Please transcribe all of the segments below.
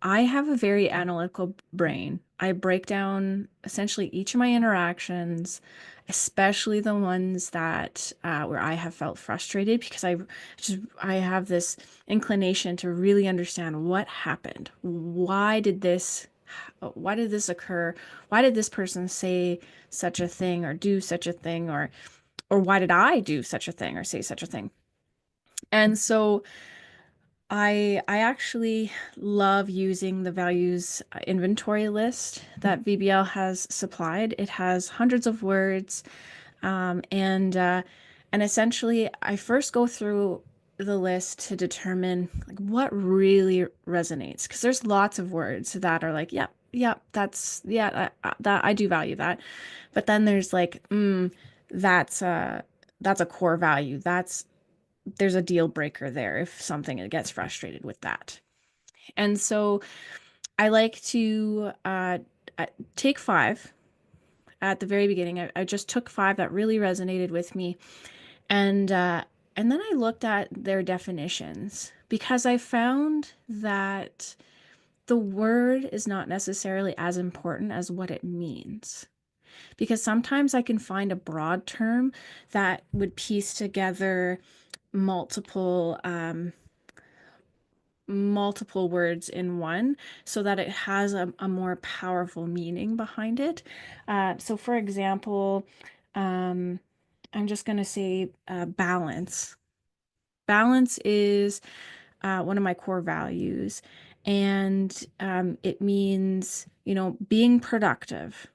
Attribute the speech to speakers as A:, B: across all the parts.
A: I have a very analytical brain. I break down essentially each of my interactions, especially the ones that where I have felt frustrated because I have this inclination to really understand what happened. Why did this occur? Why did this person say such a thing or do such a thing or why did I do such a thing or say such a thing? And so I actually love using the values inventory list that VBL has supplied. It has hundreds of words, um, and uh, and essentially, I first go through the list to determine like what really resonates because there's lots of words that are like, yep, yep, that's yeah, that I do value that, but then there's like, that's that's a core value. There's a deal breaker there if something gets frustrated with that. And so I like to take five at the very beginning. I just took five that really resonated with me, and and then I looked at their definitions because I found that the word is not necessarily as important as what it means. Because sometimes I can find a broad term that would piece together multiple multiple words in one so that it has a more powerful meaning behind it. So, for example, um, I'm just going to say balance. Balance is one of my core values, and it means, being productive.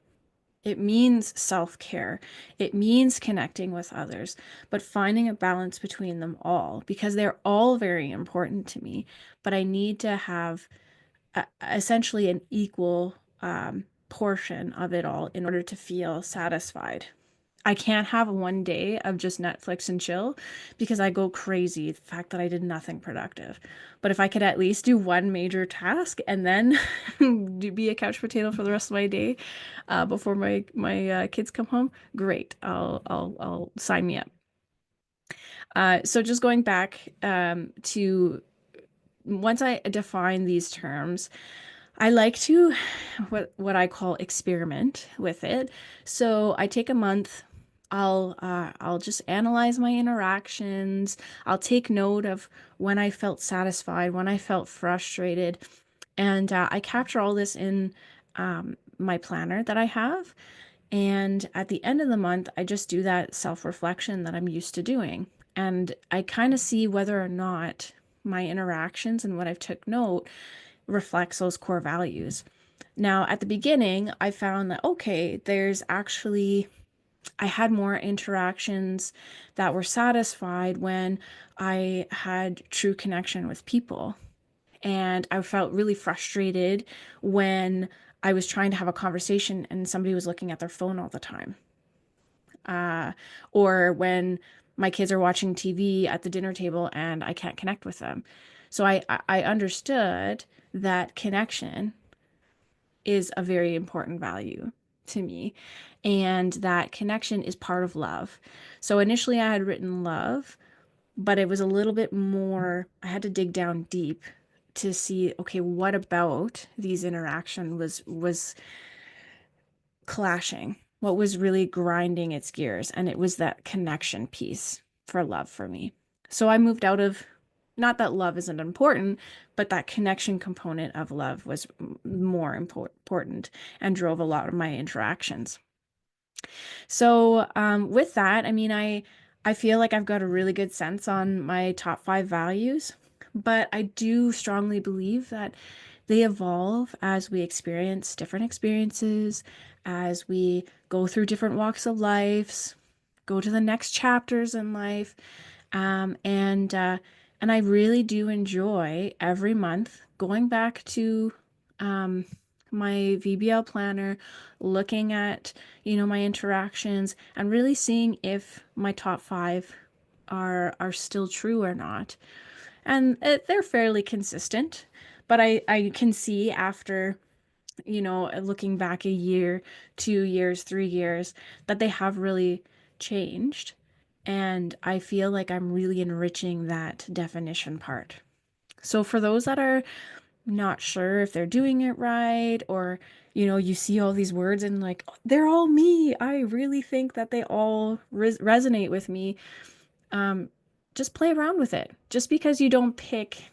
A: It means self-care. It means connecting with others, but finding a balance between them all because they're all very important to me. But I need to have essentially an equal portion of it all in order to feel satisfied. I can't have one day of just Netflix and chill because I go crazy the fact that I did nothing productive. But if I could at least do one major task and then be a couch potato for the rest of my day before my kids come home, great. I'll sign me up. So just going back to once I define these terms, I like to what I call experiment with it. So I take a month. I'll just analyze my interactions. I'll take note of when I felt satisfied, when I felt frustrated, and I capture all this in my planner that I have. And at the end of the month, I just do that self-reflection that I'm used to doing. And I kind of see whether or not my interactions and what I've took note reflects those core values. Now, at the beginning, I found that, okay, I had more interactions that were satisfied when I had true connection with people. And I felt really frustrated when I was trying to have a conversation and somebody was looking at their phone all the time. Uh, or when my kids are watching TV at the dinner table and I can't connect with them. So I understood that connection is a very important value to me, and that connection is part of love. So initially I had written love, but it was a little bit more, I had to dig down deep to see, okay, what about these interaction was clashing? What was really grinding its gears? And it was that connection piece for love for me. So I moved out of, not that love isn't important, but that connection component of love was more important and drove a lot of my interactions. So with that, I mean, I feel like I've got a really good sense on my top five values, but I do strongly believe that they evolve as we experience different experiences, as we go through different walks of life, go to the next chapters in life, um, and uh, and I really do enjoy every month going back to um, my VBL planner, looking at my interactions, and really seeing if my top five are still true or not. And they're fairly consistent, but I can see after looking back a year, 2 years, 3 years, that they have really changed. And I feel like I'm really enriching that definition part. So for those that are not sure if they're doing it right, or you see all these words and like, "Oh, they're all me. I really think that they all resonate with me." Um, just play around with it. Just because you don't pick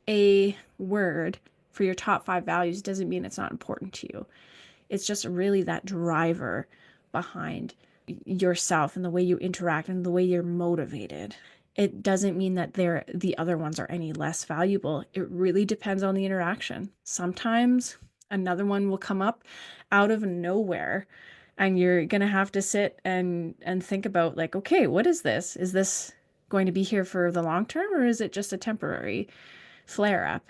A: a word for your top 5 values doesn't mean it's not important to you. It's just really that driver behind yourself and the way you interact and the way you're motivated. It doesn't mean that the other ones are any less valuable. It really depends on the interaction. Sometimes another one will come up out of nowhere, and you're going to have to sit and think about, like, okay, what is this? Is this going to be here for the long term, or is it just a temporary flare up,